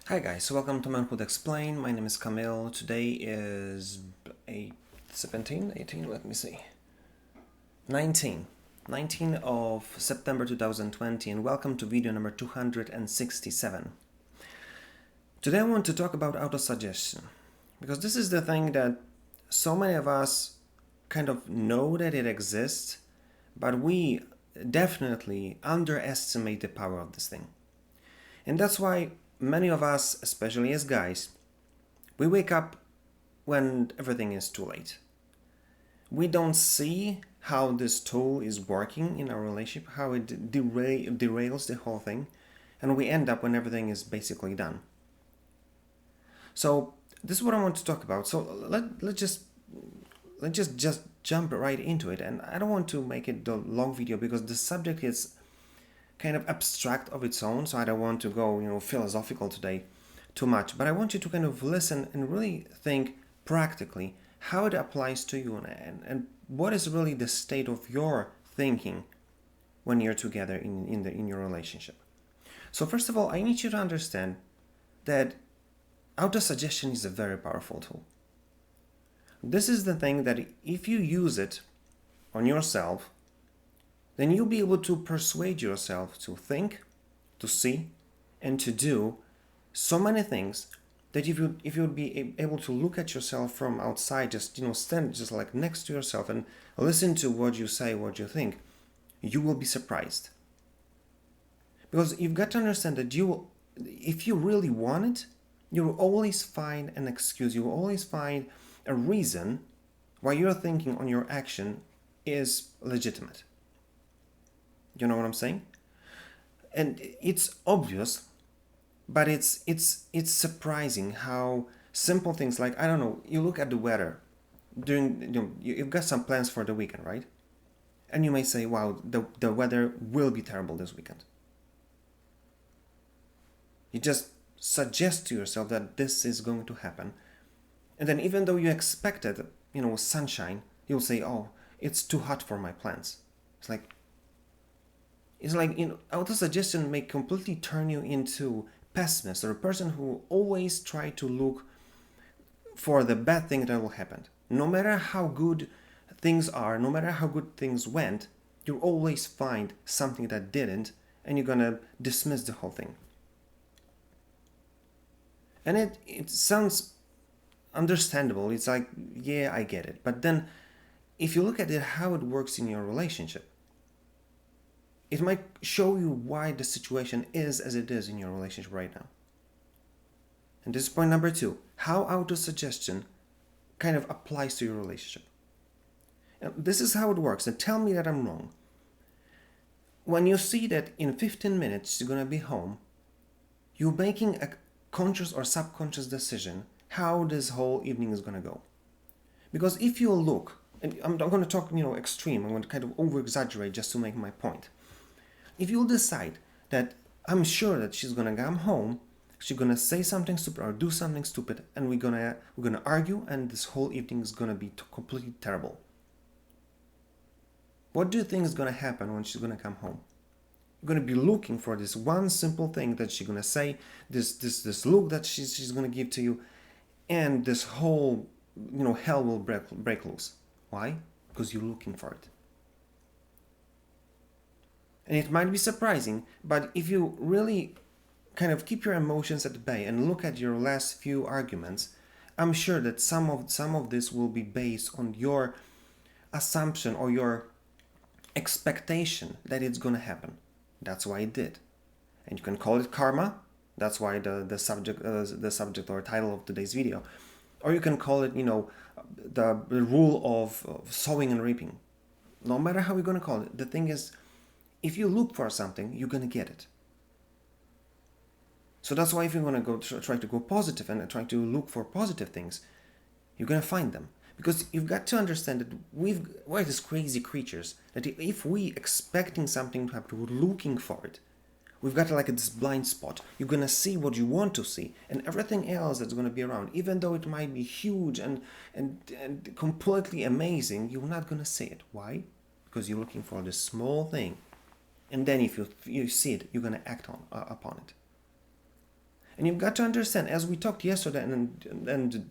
Hi guys, welcome to Manhood Explained. My name is Camille. Today is 17, 18, let me see. 19 of September 2020 and welcome to video number 267. Today I want to talk about autosuggestion because this is the thing that so many of us kind of know that it exists, but we definitely underestimate the power of this thing. And that's why many of us, especially as guys, we wake up when everything is too late. We don't see how this tool is working in our relationship, how it derails the whole thing, and we end up when everything is basically done. So this is what I want to talk about. So let's just jump right into it. And I don't want to make it a long video because the subject is kind of abstract of its own, so I don't want to go, philosophical today too much, but I want you to kind of listen and really think practically how it applies to you and what is really the state of your thinking when you're together in your relationship. So first of all, I need you to understand that autosuggestion is a very powerful tool. This is the thing that if you use it on yourself, then you'll be able to persuade yourself to think, to see, and to do so many things that if you would be able to look at yourself from outside, just stand just like next to yourself and listen to what you say, what you think, you will be surprised. Because you've got to understand that if you really want it, you will always find an excuse. You will always find a reason why your thinking on your action is legitimate. You know what I'm saying? And it's obvious, but it's surprising how simple things like, I don't know, you look at the weather you've got some plans for the weekend, right? And you may say, wow, the weather will be terrible this weekend. You just suggest to yourself that this is going to happen. And then even though you expected, sunshine, you'll say, oh, it's too hot for my plans. It's like, autosuggestion may completely turn you into pessimist or a person who always try to look for the bad thing that will happen. No matter how good things are, no matter how good things went, you'll always find something that didn't, and you're gonna dismiss the whole thing. And it sounds understandable. It's like, yeah, I get it. But then if you look at it, how it works in your relationship, it might show you why the situation is as it is in your relationship right now. And this is point number 2, how autosuggestion kind of applies to your relationship. And this is how it works, and tell me that I'm wrong. When you see that in 15 minutes you're going to be home, you're making a conscious or subconscious decision how this whole evening is going to go. Because if you look, and I'm not going to talk, extreme, I'm going to kind of over-exaggerate just to make my point. If you'll decide that I'm sure that she's gonna come home, she's gonna say something stupid or do something stupid, and we're gonna argue, and this whole evening is gonna be completely terrible. What do you think is gonna happen when she's gonna come home? You're gonna be looking for this one simple thing that she's gonna say, this look that she's gonna give to you, and this whole hell will break loose. Why? Because you're looking for it. And it might be surprising, but if you really kind of keep your emotions at bay and look at your last few arguments, I'm sure that some of this will be based on your assumption or your expectation that it's going to happen. That's why it did. And you can call it karma. That's why the subject or title of today's video. Or you can call it, the rule of sowing and reaping. No matter how you're going to call it, the thing is, if you look for something, you're going to get it. So that's why if you're going to try to go positive and try to look for positive things, you're going to find them. Because you've got to understand that we're these crazy creatures, that if we expecting something to happen, we're looking for it. We've got like this blind spot. You're going to see what you want to see, and everything else that's going to be around, even though it might be huge and completely amazing, you're not going to see it. Why? Because you're looking for this small thing. And then if you see it, you're going to act upon it. And you've got to understand, as we talked yesterday and the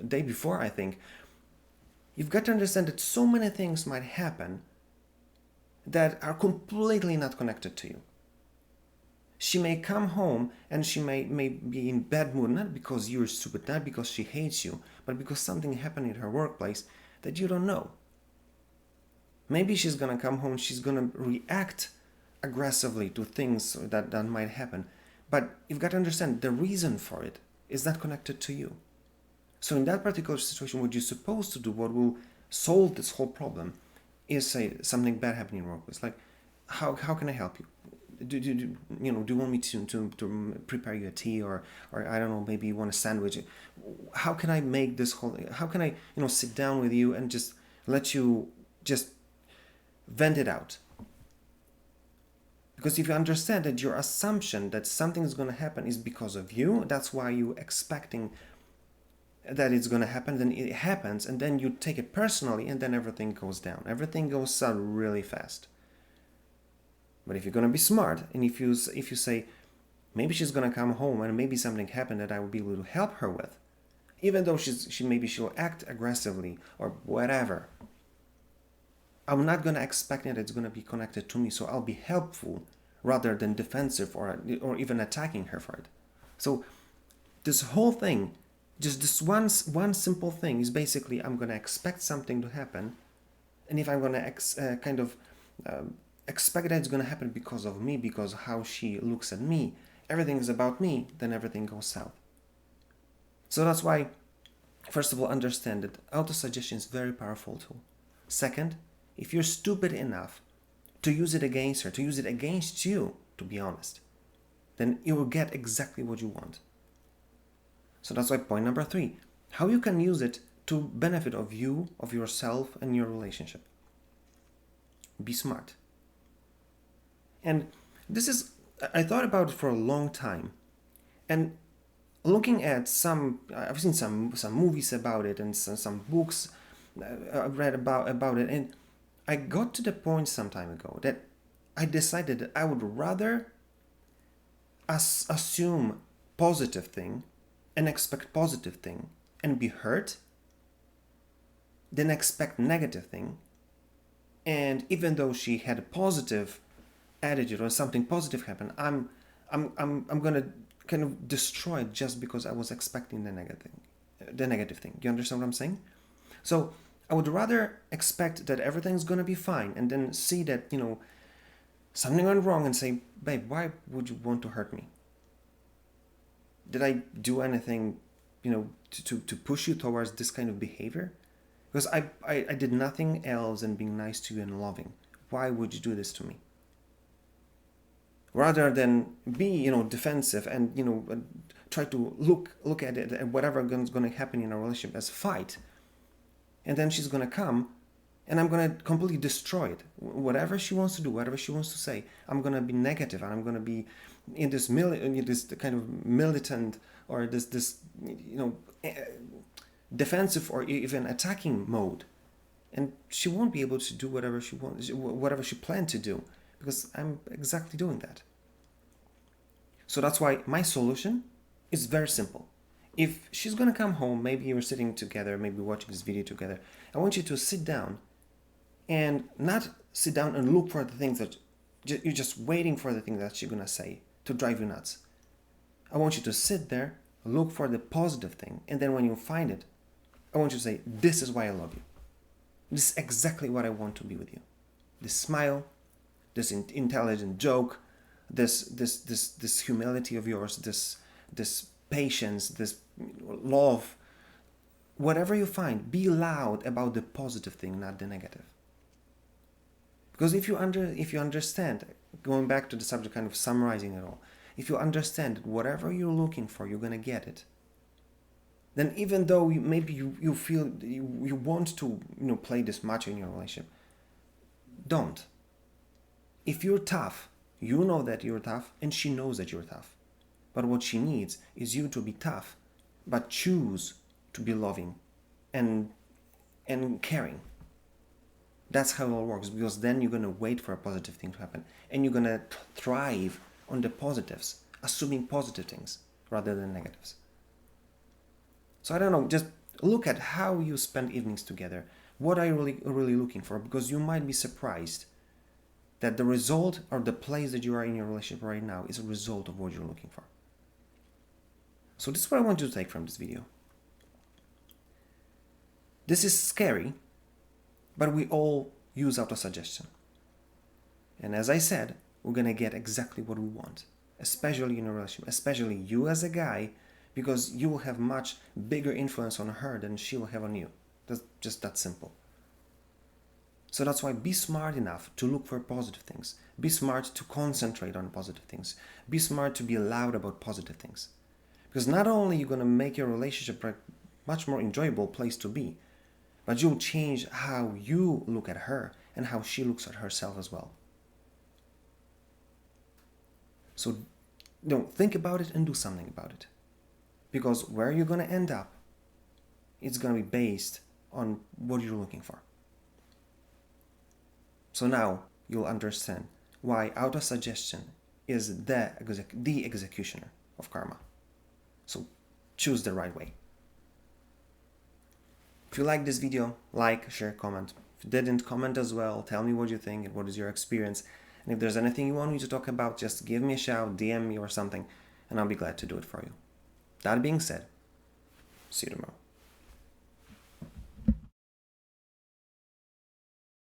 day before, I think, you've got to understand that so many things might happen that are completely not connected to you. She may come home and she may be in bad mood, not because you're stupid, not because she hates you, but because something happened in her workplace that you don't know. Maybe she's gonna come home, she's gonna react aggressively to things that might happen. But you've got to understand the reason for it is not connected to you. So in that particular situation, what you're supposed to do, what will solve this whole problem, is say something bad happening in your workplace. Like, how can I help you? Do you want me to prepare you a tea, or I don't know, maybe you want a sandwich? How can I make this whole? How can I sit down with you and just let you just vent it out? Because if you understand that your assumption that something is going to happen is because of you, that's why you're expecting that it's going to happen, then it happens, and then you take it personally, and then everything goes down. Everything goes south really fast. But if you're going to be smart, and if you say, maybe she's going to come home and maybe something happened that I will be able to help her with, even though she'll act aggressively or whatever, I'm not going to expect that it's going to be connected to me, so I'll be helpful rather than defensive or even attacking her for it. So this whole thing, just this one simple thing is basically I'm going to expect something to happen, and if I'm going to expect that it's going to happen because of me, because how she looks at me, everything is about me, then everything goes south. So that's why, first of all, understand that autosuggestion is a very powerful tool. Second, if you're stupid enough to use it against her, to use it against you, to be honest, then you will get exactly what you want. So that's why point number 3, how you can use it to benefit of you, of yourself, and your relationship. Be smart. And this is, I thought about it for a long time. And looking at I've seen some movies about it and some books I've read about it, and I got to the point some time ago that I decided that I would rather assume positive thing and expect positive thing and be hurt than expect negative thing. And even though she had a positive attitude or something positive happened, I'm gonna kind of destroy it just because I was expecting the negative thing. You understand what I'm saying? So I would rather expect that everything's gonna be fine and then see that something went wrong and say, babe, why would you want to hurt me? Did I do anything to push you towards this kind of behavior? Because I did nothing else than being nice to you and loving. Why would you do this to me? Rather than be defensive and try to look at it and whatever is going to happen in our relationship as fight, and then she's going to come and I'm going to completely destroy it. Whatever she wants to do, whatever she wants to say, I'm going to be negative and I'm going to be in this kind of militant or this defensive or even attacking mode, and she won't be able to do whatever she wants, whatever she planned to do, because I'm exactly doing that. So that's why my solution is very simple. If she's gonna come home, maybe you're sitting together, maybe watching this video together, I want you to sit down and not sit down and look for the things that you're just waiting for the thing that she's gonna say to drive you nuts. I want you to sit there, look for the positive thing, and then when you find it, I want you to say, this is why I love you. This is exactly what I want to be with you. This smile, this intelligent joke, this humility of yours, this patience, this love, whatever you find, be loud about the positive thing, not the negative. Because if you understand, going back to the subject, kind of summarizing it all, if you understand that whatever you're looking for, you're gonna get it, then even though maybe you feel you want to play this macho in your relationship, don't. If you're tough, you know that you're tough, and she knows that you're tough. But what she needs is you to be tough, but choose to be loving and caring. That's how it all works, because then you're going to wait for a positive thing to happen, and you're going to thrive on the positives, assuming positive things. rather than negatives. So I don't know, just look at how you spend evenings together. What are you really looking for? Because you might be surprised that the result or the place that you are in your relationship right now is a result of what you're looking for. So this is what I want you to take from this video. This is scary, but we all use autosuggestion. And as I said, we're going to get exactly what we want, especially in a relationship, especially you as a guy, because you will have much bigger influence on her than she will have on you. That's just that simple. So that's why be smart enough to look for positive things. Be smart to concentrate on positive things. Be smart to be loud about positive things. Because not only are you going to make your relationship a much more enjoyable place to be, but you'll change how you look at her and how she looks at herself as well. So think about it and do something about it. Because where you're going to end up, it's going to be based on what you're looking for. So now you'll understand why autosuggestion is the executioner of karma. So choose the right way. If you like this video, like, share, comment. If you didn't, comment as well. Tell me what you think and what is your experience. And if there's anything you want me to talk about, just give me a shout, DM me or something, and I'll be glad to do it for you. That being said, see you tomorrow.